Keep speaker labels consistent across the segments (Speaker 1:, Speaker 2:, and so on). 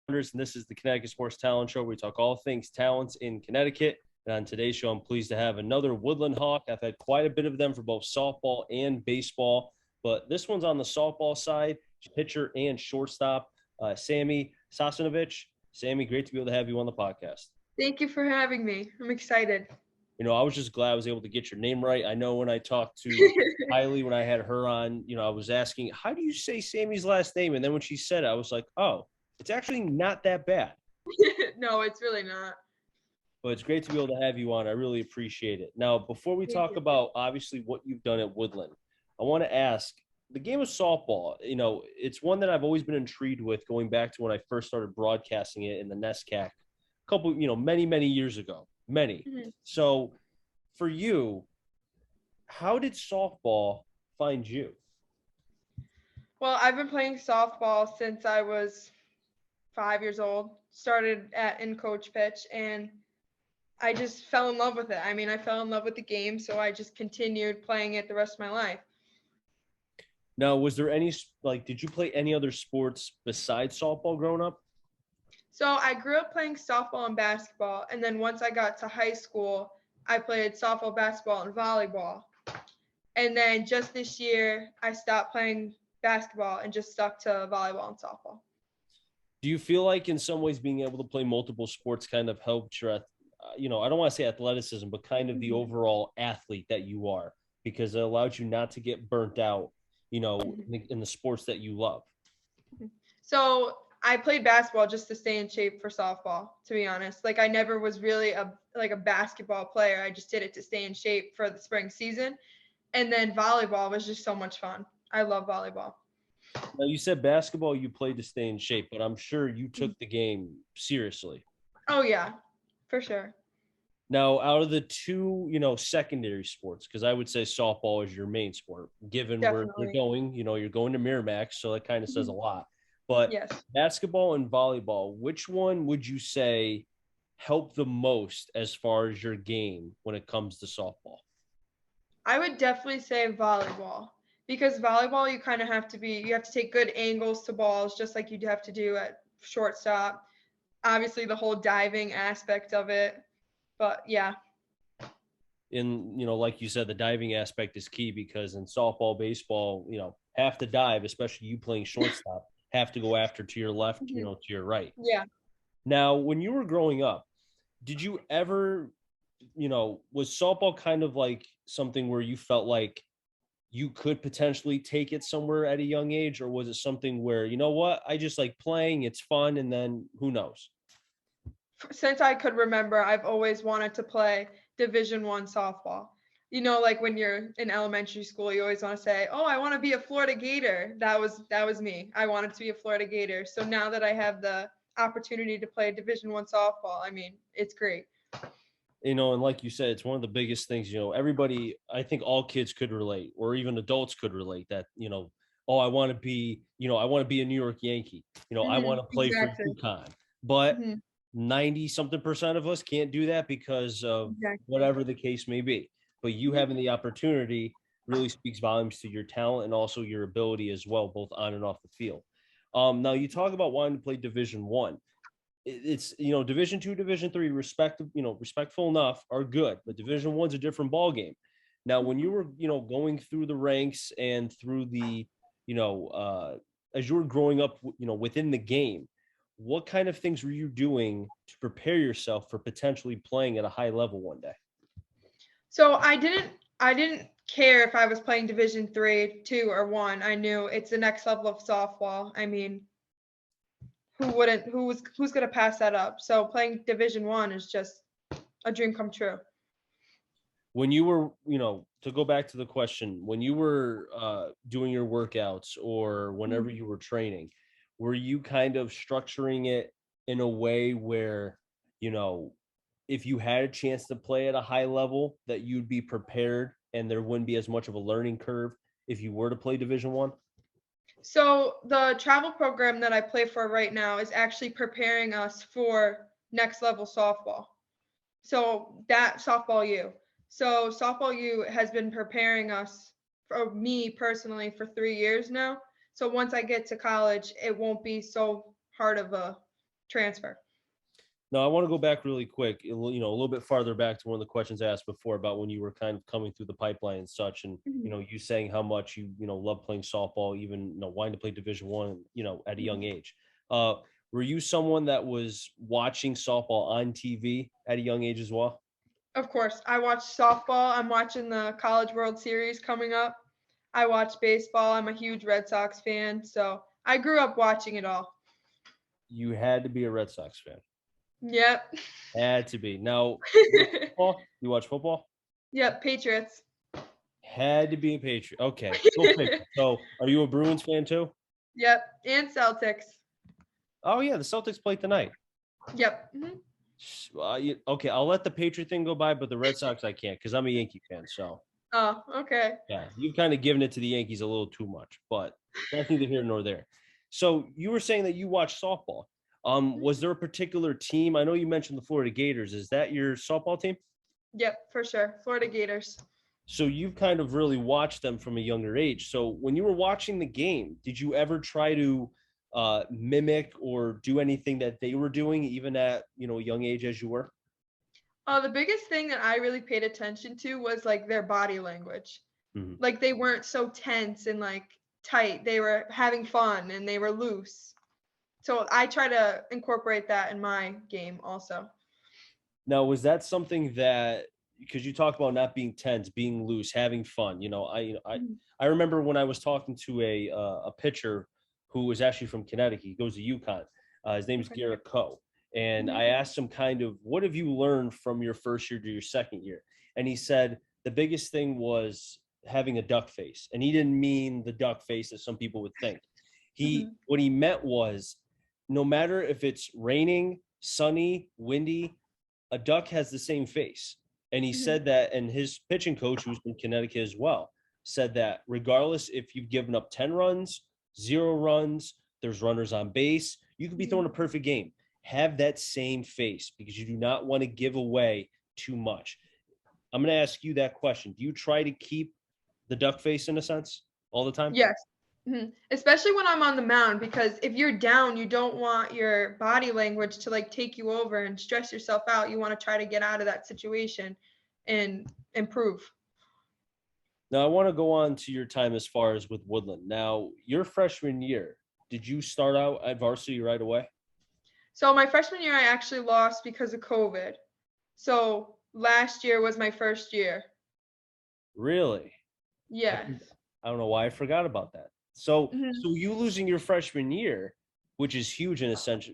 Speaker 1: and this is the Connecticut Sports Talent Show, where we talk all things talents in Connecticut. And on today's show, I'm pleased to have another Woodland Hawk. I've had quite a bit of them for both softball and baseball, but this one's on the softball side, pitcher and shortstop, Sammy Sosnovich. Sammy, great to be able to have you on the podcast.
Speaker 2: Thank you for having me. I'm excited.
Speaker 1: I was just glad I was able to get your name right. I know when I talked to Kylie, when I had her on, I was asking, how do you say Sammy's last name? And then when she said it, I was like, oh, it's actually not that bad.
Speaker 2: No, it's really not.
Speaker 1: But it's great to be able to have you on. I really appreciate it. Now, before we talk about, obviously, what you've done at Woodland, I want to ask, the game of softball, it's one that I've always been intrigued with going back to when I first started broadcasting it in the NESCAC a couple, many, many years ago. Many. Mm-hmm. So for you, how did softball find you?
Speaker 2: Well, I've been playing softball since I was 5 years old. Started in coach pitch, and I just fell in love with it. I mean, I fell in love with the game, so I just continued playing it the rest of my life.
Speaker 1: Now, was there any, did you play any other sports besides softball growing up?
Speaker 2: So I grew up playing softball and basketball, and then once I got to high school, I played softball, basketball, and volleyball. And then just this year, I stopped playing basketball and just stuck to volleyball and softball.
Speaker 1: Do you feel like in some ways being able to play multiple sports kind of helped your, I don't want to say athleticism, but kind of the overall athlete that you are, because it allowed you not to get burnt out, in the sports that you love?
Speaker 2: So I played basketball just to stay in shape for softball, to be honest. I never was really a basketball player. I just did it to stay in shape for the spring season. And then volleyball was just so much fun. I love volleyball.
Speaker 1: Now, you said basketball you played to stay in shape, but I'm sure you took the game seriously.
Speaker 2: Oh, yeah, for sure.
Speaker 1: Now, out of the two, secondary sports, because I would say softball is your main sport, given Definitely. Where you're going, you're going to Merrimack, so that kind of says a lot. But yes. Basketball and volleyball, which one would you say helped the most as far as your game when it comes to softball?
Speaker 2: I would definitely say volleyball, because volleyball, you have to take good angles to balls, just like you'd have to do at shortstop. Obviously, the whole diving aspect of it. But yeah.
Speaker 1: And, like you said, the diving aspect is key, because in softball, baseball, have to dive, especially you playing shortstop, have to go after to your left, to your right.
Speaker 2: Yeah.
Speaker 1: Now, when you were growing up, did you ever, was softball kind of like something where you felt like you could potentially take it somewhere at a young age? Or was it something where, I just like playing, it's fun, and then who knows?
Speaker 2: Since I could remember, I've always wanted to play Division I softball. When you're in elementary school, you always want to say, oh, I want to be a Florida Gator. That was me. I wanted to be a Florida Gator. So now that I have the opportunity to play Division I softball, I mean, it's great.
Speaker 1: And like you said, it's one of the biggest things, everybody, I think all kids could relate, or even adults could relate, that, oh, I want to be a New York Yankee. I want to play for UConn. But 90-something% of us can't do that because of whatever the case may be. But you having the opportunity really speaks volumes to your talent and also your ability as well, both on and off the field. Now, you talk about wanting to play Division I. It's, Division II, Division III, respectful enough, are good, but Division I's a different ball game. Now, when you were, going through the ranks and through the, as you were growing up, within the game, what kind of things were you doing to prepare yourself for potentially playing at a high level one day?
Speaker 2: So I didn't care if I was playing Division III, 2, or 1. I knew it's the next level of softball. I mean, who's going to pass that up? So playing Division I is just a dream come true.
Speaker 1: When you were, to go back to the question, when you were doing your workouts or whenever you were training, were you kind of structuring it in a way where, if you had a chance to play at a high level, that you'd be prepared and there wouldn't be as much of a learning curve if you were to play Division I?
Speaker 2: So the travel program that I play for right now is actually preparing us for next level softball. So that Softball U. So Softball U has been preparing us, for me personally, for 3 years now. So once I get to college, it won't be so hard of a transfer.
Speaker 1: Now, I want to go back really quick, a little bit farther back to one of the questions I asked before about when you were kind of coming through the pipeline and such, and
Speaker 2: Mhm,
Speaker 1: you saying how much love playing softball, even wanting to play Division One, at a young
Speaker 2: mhm.
Speaker 1: age. Uh, were you someone that was watching softball on TV at a young age as well?
Speaker 2: Of course, I watch softball. I'm watching the College World Series coming up. I watch baseball. I'm a huge Red Sox fan, so I grew up watching it all.
Speaker 1: You had to be a Red Sox fan.
Speaker 2: Yep.
Speaker 1: Had to be. Now, football? You watch football?
Speaker 2: Yep, Patriots.
Speaker 1: Had to be a Patriot. Okay, go Patriots. So, are you a Bruins fan too?
Speaker 2: Yep, and Celtics.
Speaker 1: Oh yeah, the Celtics play tonight.
Speaker 2: Yep. Mhm.
Speaker 1: Okay, I'll let the Patriot thing go by, but the Red Sox I can't because I'm a Yankee fan. So
Speaker 2: Oh, okay.
Speaker 1: yeah, you've kind of given it to the Yankees a little too much, but that's neither here nor there. So you were saying that you watch softball. Was there a particular team? I know you mentioned the Florida Gators. Is that your softball team?
Speaker 2: Yep, for sure. Florida Gators.
Speaker 1: So you've kind of really watched them from a younger age. So when you were watching the game, did you ever try to mimic or do anything that they were doing, even at a young age as you were?
Speaker 2: The biggest thing that I really paid attention to was like their body language.
Speaker 1: Mhm.
Speaker 2: Like they weren't so tense and like tight. They were having fun and they were loose. So I try to incorporate that in my game also.
Speaker 1: Now, was that something that because you talked about not being tense, being loose, having fun?
Speaker 2: Mhm.
Speaker 1: I remember when I was talking to a pitcher who was actually from Connecticut. He goes to UConn. His name's
Speaker 2: Okay.
Speaker 1: Garrett Coe, and I
Speaker 2: Mhm.
Speaker 1: asked him kind of what have you learned from your first year to your second year, and he said the biggest thing was having a duck face, and he didn't mean the duck face that some people would think. He
Speaker 2: Mhm.
Speaker 1: what he meant was no matter if it's raining, sunny, windy, a duck has the same face. And he
Speaker 2: Mhm.
Speaker 1: said that, and his pitching coach, who's from Connecticut as well, said that regardless if you've given up 10 runs, 0 runs, there's runners on base, you could be throwing a
Speaker 2: Mhm.
Speaker 1: perfect game. Have that same face because you do not want to give away too much. I'm going to ask you that question. Do you try to keep the duck face in a sense all the time?
Speaker 2: Yes. Mhm. Especially when I'm on the mound, because if you're down, you don't want your body language to like take you over and stress yourself out. You want to try to get out of that situation and improve.
Speaker 1: Now, I want to go on to your time as far as with Woodland. Now, your freshman year, did you start out at varsity right away?
Speaker 2: So my freshman year, I actually lost because of COVID. So last year was my first year.
Speaker 1: Really? I
Speaker 2: Yes.
Speaker 1: I don't know why I forgot about that. So
Speaker 2: Mhm.
Speaker 1: so you losing your freshman year, which is huge in a sense,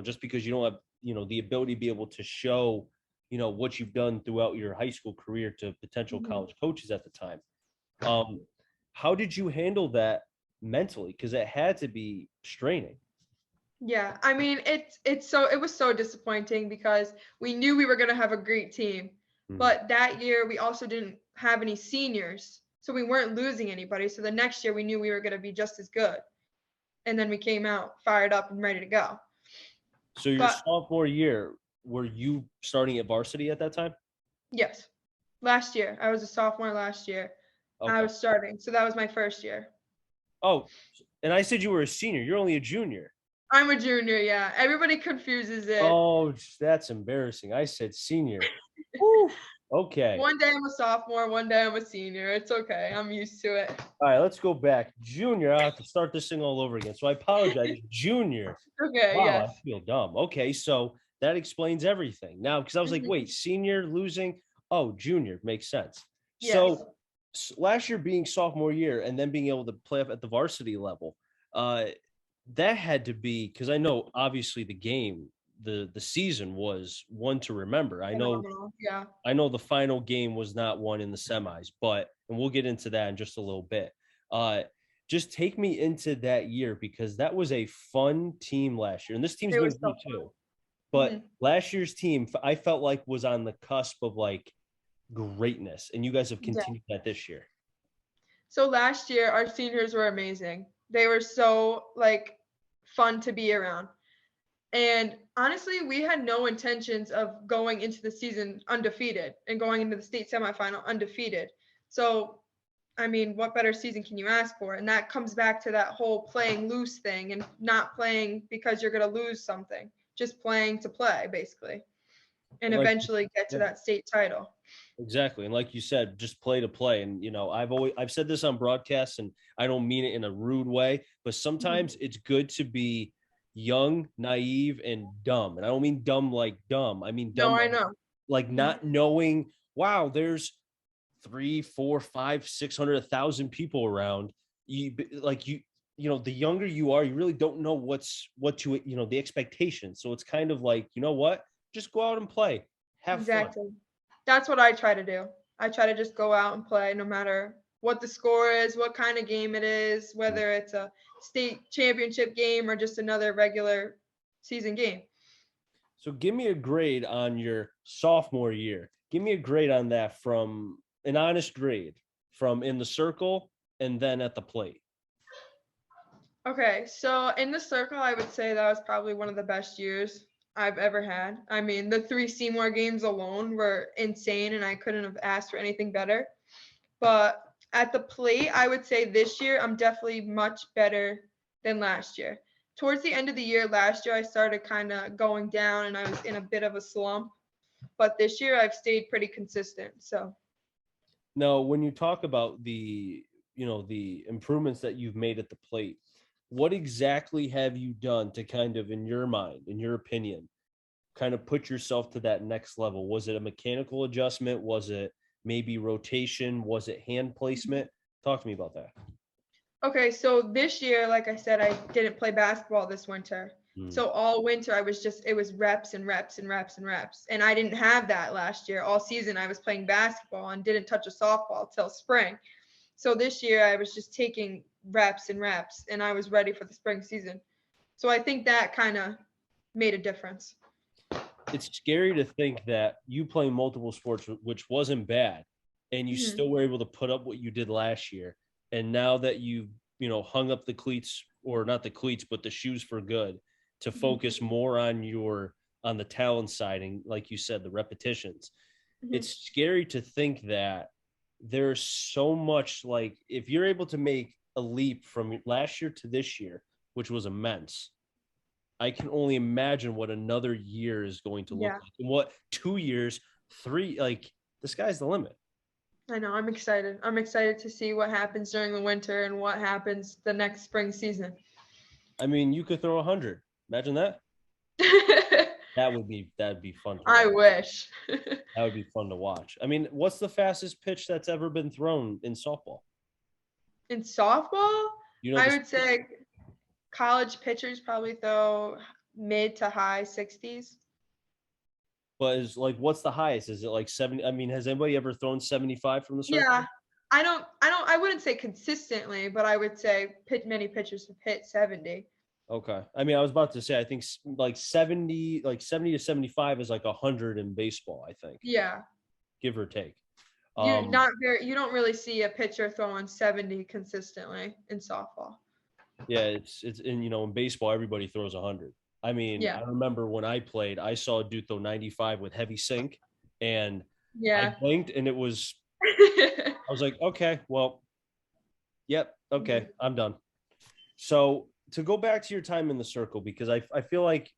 Speaker 1: just because you don't have, the ability to be able to show, what you've done throughout your high school career to potential
Speaker 2: Mhm.
Speaker 1: college coaches at the time. Um, how did you handle that mentally? Because it had to be straining.
Speaker 2: Yeah, I mean it was so disappointing because we knew we were gonna have a great team,
Speaker 1: Mhm.
Speaker 2: but that year we also didn't have any seniors, so we weren't losing anybody. So the next year we knew we were gonna be just as good, and then we came out fired up and ready to go.
Speaker 1: So your
Speaker 2: But
Speaker 1: sophomore year, were you starting at varsity at that time?
Speaker 2: yes, last year I was a sophomore. Last year I
Speaker 1: Okay.
Speaker 2: was starting, so that was my first year.
Speaker 1: Oh, and I said you were a senior. You're only a junior.
Speaker 2: I'm a junior. Yeah, everybody confuses it.
Speaker 1: Oh, that's embarrassing. I said senior. Whew. Okay.
Speaker 2: One day I'm a sophomore, one day I'm a senior. It's okay. I'm used to it.
Speaker 1: All right, let's go back. Junior, I'll have to start this thing all over again. So I apologize. Junior.
Speaker 2: Okay,
Speaker 1: Wow, I
Speaker 2: yes.
Speaker 1: feel dumb. Okay, so that explains everything. Now, because I was like,
Speaker 2: Mhm.
Speaker 1: wait, senior losing? Oh, junior makes sense.
Speaker 2: Yes.
Speaker 1: So last year being sophomore year and then being able to play up at the varsity level, uh, that had to be because I know obviously the game, the season was one to remember.
Speaker 2: Phenomenal. Yeah.
Speaker 1: I know the final game was not won in the semis, but and we'll get into that in just a little bit. Uh, just take me into that year because that was a fun team last year, and this team's
Speaker 2: It
Speaker 1: been
Speaker 2: was so
Speaker 1: good too.
Speaker 2: fun.
Speaker 1: But last year's team, I felt like was on the cusp of like greatness, and you guys have
Speaker 2: Yeah.
Speaker 1: continued that this year.
Speaker 2: So last year our seniors were amazing. They were so like fun to be around. And honestly, we had no intentions of going into the season undefeated and going into the state semifinal undefeated. So, I mean, what better season can you ask for? And that comes back to that whole playing loose thing and not playing because you're going to lose something. just playing to play basically, and
Speaker 1: And like,
Speaker 2: eventually get to
Speaker 1: yeah,
Speaker 2: that state title.
Speaker 1: exactly. And like you said, just play to play. And I've said this on broadcasts, and I don't mean it in a rude way, but
Speaker 2: Mhm.
Speaker 1: sometimes it's good to be young, naive, and dumb. And I don't mean dumb like dumb. I mean
Speaker 2: No,
Speaker 1: dumb
Speaker 2: I know.
Speaker 1: like
Speaker 2: Mhm.
Speaker 1: not knowing, wow, there's three, four, five, 600, 1,000 people around. The younger you are, you really don't know the expectation. So it's kind of like, you know what? Just go out and play. Have fun.
Speaker 2: Exactly. That's what I try to do. I try to just go out and play no matter what the score is, what kind of game it is, whether it's a state championship game or just another regular season game.
Speaker 1: So give me a grade on your sophomore year. Give me a grade on that, from an honest grade, from in the circle and then at the plate.
Speaker 2: Okay, so in the circle, I would say that was probably one of the best years I've ever had. I mean, the three Seymour games alone were insane, and I couldn't have asked for anything better. But at the plate, I would say this year I'm definitely much better than last year. Towards the end of the year last year, I started kind of going down and I was in a bit of a slump. But this year, I've stayed pretty consistent. So,
Speaker 1: Now, when you talk about the improvements that you've made at the plate, what exactly have you done to kind of, in your mind, in your opinion, kind of put yourself to that next level? Was it a mechanical adjustment? Was it maybe rotation? Was it hand placement? Talk to me about that.
Speaker 2: okay, so this year, like I said, I didn't play basketball this winter.
Speaker 1: Mm.
Speaker 2: So all winter it was reps and reps and reps and reps. And I didn't have that last year. All season I was playing basketball and didn't touch a softball till spring. So this year I was just taking reps and reps and I was ready for the spring season. So I think that kind of made a difference.
Speaker 1: It's scary to think that you playing multiple sports, which wasn't bad, and you
Speaker 2: Mhm.
Speaker 1: still were able to put up what you did last year. And now that you've, hung up the cleats, or not the cleats, but the shoes for good, to
Speaker 2: Mhm.
Speaker 1: focus more on the talent side, and like you said, the repetitions.
Speaker 2: Mhm.
Speaker 1: It's scary to think that there's so much, like, if you're able to make a leap from last year to this year, which was immense, I can only imagine what another year is going to look
Speaker 2: Yeah,
Speaker 1: like. And what 2 years, three, like, the sky's the limit.
Speaker 2: I know. I'm excited. I'm excited to see what happens during the winter and what happens the next spring season.
Speaker 1: I mean, you could throw 100. Imagine that. That'd be fun to
Speaker 2: I
Speaker 1: watch.
Speaker 2: wish.
Speaker 1: That would be fun to watch. I mean, what's the fastest pitch that's ever been thrown in softball?
Speaker 2: In softball,
Speaker 1: You know
Speaker 2: I
Speaker 1: this,
Speaker 2: would say college pitchers probably throw mid to high 60s.
Speaker 1: but is like, what's the highest? Is it like 70? I mean, has anybody ever thrown 75 from the circle?
Speaker 2: Yeah. I wouldn't say consistently, but I would say many pitchers have hit 70.
Speaker 1: Okay. I mean, I was about to say, I think like 70 to 75 is like 100 in baseball, I think,
Speaker 2: Yeah.
Speaker 1: give or take.
Speaker 2: You you don't really see a pitcher throwing 70 consistently in softball.
Speaker 1: Yeah, it's in baseball, everybody throws 100. I mean,
Speaker 2: Yeah.
Speaker 1: I remember when I played, I saw a dude throw 95 with heavy sink, and I
Speaker 2: Yeah.
Speaker 1: blinked, and I was like, okay, well, yep, okay, I'm done. So to go back to your time in the circle, because I feel like,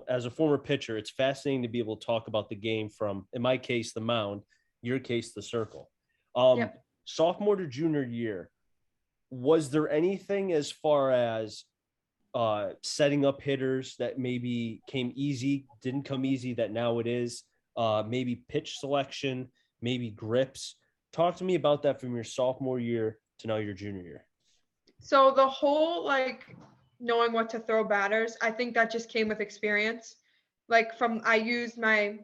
Speaker 1: as a former pitcher, it's fascinating to be able to talk about the game from, in my case, the mound, your case, the circle. Um,
Speaker 2: Yep.
Speaker 1: Sophomore to junior year, was there anything as far as setting up hitters that maybe didn't come easy, that now it is? Maybe pitch selection, maybe grips. Talk to me about that from your sophomore year to now your junior year.
Speaker 2: So the whole like knowing what to throw batters, I think that just came with experience. Like from I used my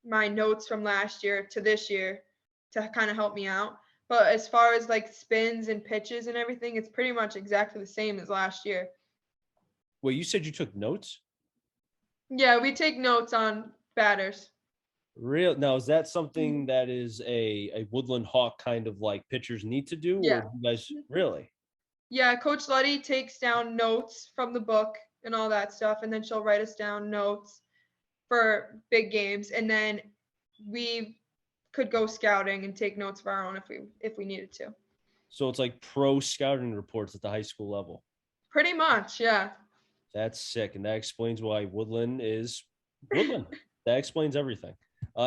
Speaker 2: notes from last year to this year to kind of help me out. But as far as like spins and pitches and everything, it's pretty much exactly the same as last year.
Speaker 1: Well, you said you took notes.
Speaker 2: Yeah, we take notes on batters.
Speaker 1: Real now, is that
Speaker 2: Mhm.
Speaker 1: something that is a Woodland Hawk kind of like pitchers need to do, or
Speaker 2: Yeah.
Speaker 1: do you guys really?
Speaker 2: Yeah, Coach Letty takes down notes from the book and all that stuff, and then she'll write us down notes for big games, and then we could go scouting and take notes of our own if we needed to.
Speaker 1: So it's like pro scouting reports at the high school level.
Speaker 2: Pretty much, yeah.
Speaker 1: That's sick, and that explains why Woodland is Woodland. That explains everything.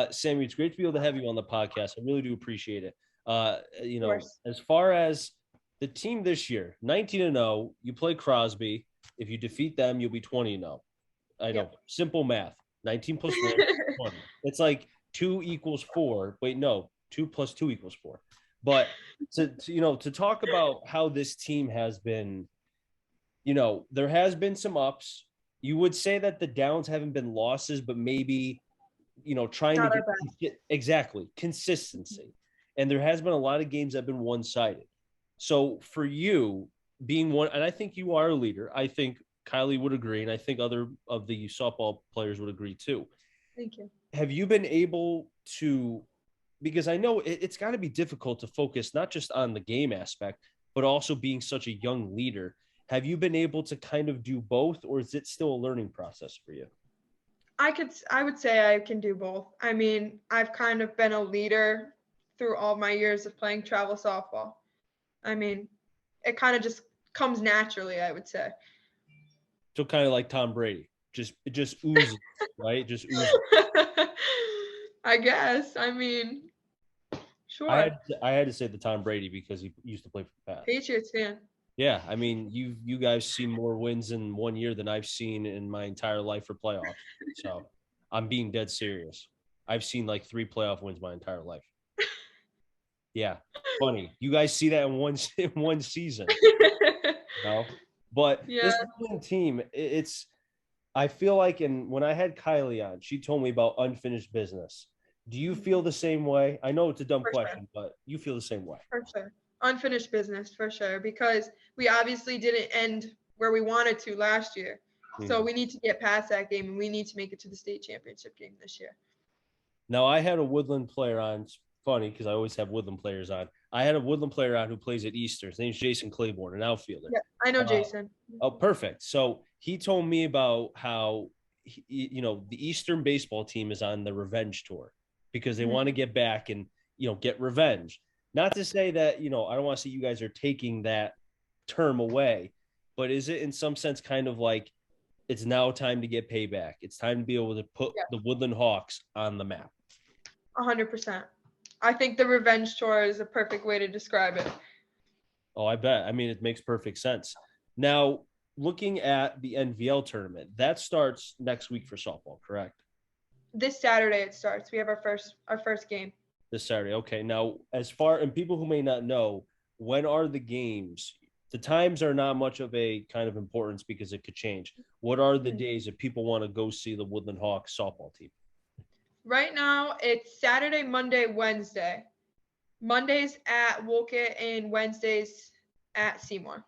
Speaker 1: Sammy, it's great to be able to have you on the podcast. I really do appreciate it.
Speaker 2: Of course.
Speaker 1: As far as the team this year, 19-0, you play Crosby. If you defeat them, you'll be 20-0. I know,
Speaker 2: Yep.
Speaker 1: simple math. 19 plus 1, 20. It's like 2 equals 4. Wait, no, 2 plus 2 equals 4. But to talk about how this team has been, there has been some ups. You would say that the downs haven't been losses, but maybe, trying to
Speaker 2: Not our
Speaker 1: get exactly consistency. And there has been a lot of games that have been one-sided. So for you being one, and I think you are a leader, I think Kylie would agree, and I think other of the softball players would agree too.
Speaker 2: Thank you.
Speaker 1: Have you been able to, because I know it's got to be difficult to focus not just on the game aspect, but also being such a young leader. Have you been able to kind of do both, or is it still a learning process for you?
Speaker 2: I would say I can do both. I mean, I've kind of been a leader through all my years of playing travel softball. I mean, it kind of just comes naturally, I would say.
Speaker 1: So kind of like Tom Brady, it just oozes, right? Just oozes.
Speaker 2: I guess. I mean,
Speaker 1: I
Speaker 2: sure.
Speaker 1: had I had to say the Tom Brady because he used to play for the Pats.
Speaker 2: Patriots fan.
Speaker 1: Yeah, I mean, you guys seen more wins in 1 year than I've seen in my entire life for playoffs. So I'm being dead serious. I've seen like 3 playoff wins my entire life. Yeah, funny. You guys see that in one season, But
Speaker 2: Yeah.
Speaker 1: this Brooklyn team, it's I feel like, and when I had Kylie on, she told me about unfinished business. Do you feel the same way? I know it's a dumb
Speaker 2: For sure.
Speaker 1: question, but you feel the same way.
Speaker 2: For sure. Unfinished business for sure because we obviously didn't end where we wanted to last year. So
Speaker 1: Mhm.
Speaker 2: we need to get past that game and we need to make it to the state championship game this year.
Speaker 1: Now, I had a Woodland player on. It's funny because I always have Woodland players on. I had a Woodland player on who plays at Easter. His name's Jason Claiborne, an outfielder.
Speaker 2: Yeah, I know
Speaker 1: Uh,
Speaker 2: Jason.
Speaker 1: oh, perfect. So he told me about how, the Eastern baseball team is on the revenge tour because they want to get back and, get revenge. Not to say that, I don't want to say you guys are taking that term away, but is it in some sense kind of like it's now time to get payback? It's time to be able to put
Speaker 2: Yeah,
Speaker 1: the Woodland Hawks on the map.
Speaker 2: 100%. I think the revenge tour is a perfect way to describe it.
Speaker 1: Oh, I bet. I mean, it makes perfect sense. Now, looking at the NVL tournament, that starts next week for softball, correct?
Speaker 2: This Saturday it starts. We have our first game.
Speaker 1: This Saturday. Okay. Now, and people who may not know, when are the games? The times are not much of a kind of importance because it could change. What are the days that people want to go see the Woodland Hawks softball team?
Speaker 2: Right now it's Saturday, Monday, Wednesday. Mondays at Wolcott and Wednesdays at Seymour.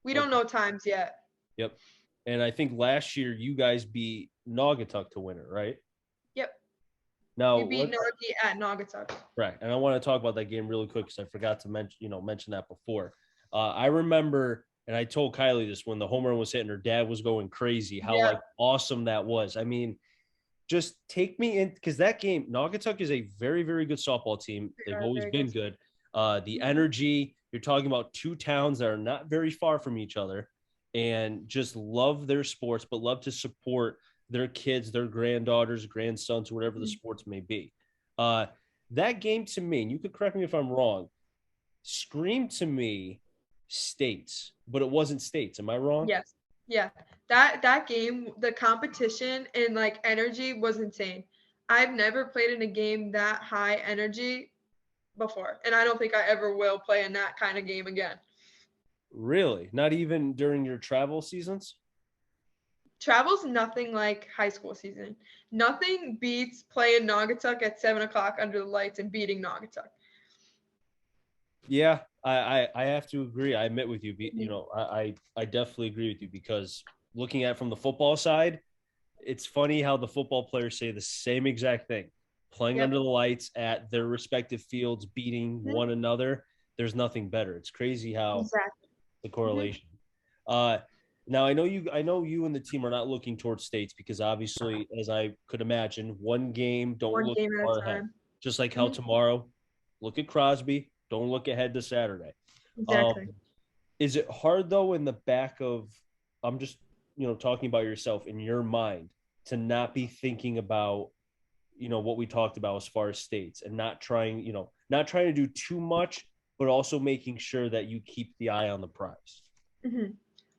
Speaker 2: We don't
Speaker 1: Okay.
Speaker 2: know times yet.
Speaker 1: Yep. And I think last year you guys beat Naugatuck to win it, right?
Speaker 2: Yep.
Speaker 1: Now,
Speaker 2: We beat Nagy at Naugatuck.
Speaker 1: right, and I want to talk about that game really quick because I forgot to mention that before. I remember, and I told Kylie this when the home run was hit and her dad was going crazy. How
Speaker 2: Yeah.
Speaker 1: like awesome that was. I mean, just take me in because that game, Naugatuck is a very very good softball team.
Speaker 2: They
Speaker 1: They've
Speaker 2: are
Speaker 1: always
Speaker 2: very
Speaker 1: been
Speaker 2: good.
Speaker 1: good. The energy. You're talking about 2 towns that are not very far from each other, and just love their sports, but love to support their kids, their granddaughters, grandsons, whatever the sports may be. Uh, that game to me, and you could correct me if I'm wrong, screamed to me states, but it wasn't states. Am I wrong?
Speaker 2: Yes. Yeah. That game, the competition and like energy was insane. I've never played in a game that high energy before, and I don't think I ever will play in that kind of game again.
Speaker 1: Really? Not even during your travel seasons?
Speaker 2: Travel's nothing like high school season. Nothing beats playing Naugatuck at 7 o'clock under the lights and beating Naugatuck.
Speaker 1: Yeah, I have to agree. I admit with you. I definitely agree with you because looking at it from the football side, it's funny how the football players say the same exact thing. Playing
Speaker 2: Yep.
Speaker 1: under the lights at their respective fields, beating
Speaker 2: Mhm.
Speaker 1: one another. There's nothing better. It's crazy how
Speaker 2: Exactly.
Speaker 1: the
Speaker 2: Mhm.
Speaker 1: correlation. Uh, now I know you and the team are not looking towards states because obviously, as I could imagine, one game don't
Speaker 2: One
Speaker 1: look
Speaker 2: game at
Speaker 1: far
Speaker 2: a
Speaker 1: ahead.
Speaker 2: time.
Speaker 1: Just like how
Speaker 2: Mhm.
Speaker 1: tomorrow, look at Crosby, don't look ahead to Saturday. Um,
Speaker 2: Exactly.
Speaker 1: is it hard though in the back of I'm just talking about yourself in your mind to not be thinking about, what we talked about as far as states, and not trying to do too much, but also making sure that you keep the eye on the prize?
Speaker 2: Mhm.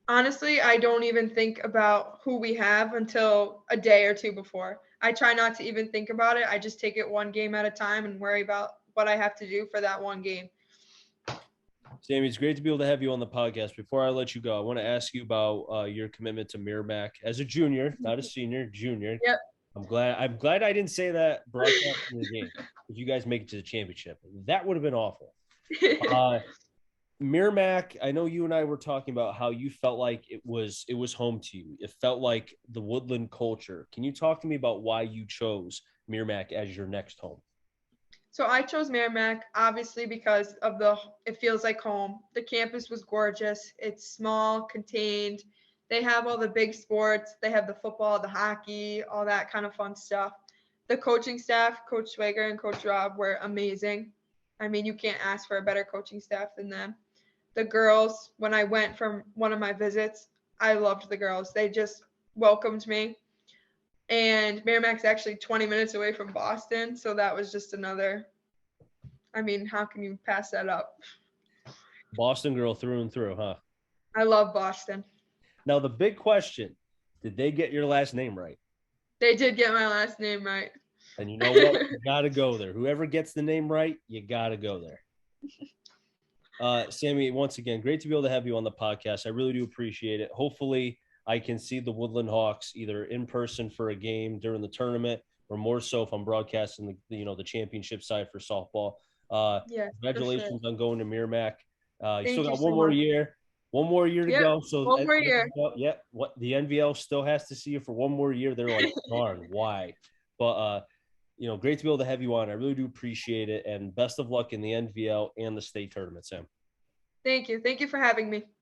Speaker 2: Honestly, I don't even think about who we have until a day or two before. I try not to even think about it. I just take it one game at a time and worry about what I have to do for that one game.
Speaker 1: Sammy, it's great to be able to have you on the podcast. Before I let you go, I want to ask you about your commitment to Merrimack as a junior, not a senior, junior.
Speaker 2: Yep.
Speaker 1: I'm glad I didn't say that broadcasting the game. If you guys make it to the championship, that would have been awful. Uh, Merrimack, I know you and I were talking about how you felt like it was home to you. It felt like the Woodland culture. Can you talk to me about why you chose Merrimack as your next home?
Speaker 2: So I chose Merrimack obviously because of it feels like home. The campus was gorgeous. It's small, contained. They have all the big sports. They have the football, the hockey, all that kind of fun stuff. The coaching staff, Coach Schwager and Coach Rob, were amazing. I mean, you can't ask for a better coaching staff than them. The girls, when I went from one of my visits, I loved the girls. They just welcomed me. And Merrimack's actually 20 minutes away from Boston, so that was just another. I mean, how can you pass that up?
Speaker 1: Boston girl through and through, huh?
Speaker 2: I love Boston.
Speaker 1: Now the big question: did they get your last name right?
Speaker 2: They did get my last name right.
Speaker 1: And you know what? You got to go there. Whoever gets the name right, you got to go there. Sammy, once again, great to be able to have you on the podcast. I really do appreciate it. Hopefully, I can see the Woodland Hawks either in person for a game during the tournament, or more so if I'm broadcasting the championship side for softball.
Speaker 2: Yes, for sure.
Speaker 1: Congratulations on going to Merrimack. You still
Speaker 2: Thank you
Speaker 1: got
Speaker 2: so much.
Speaker 1: one more year to
Speaker 2: Yep,
Speaker 1: go. So,
Speaker 2: one more year.
Speaker 1: what the NVL still has to see you for one more year. They're like, darn, why? But great to be able to have you on. I really do appreciate it, and best of luck in the NVL and the state tournament, Sam.
Speaker 2: Thank you. Thank you for having me.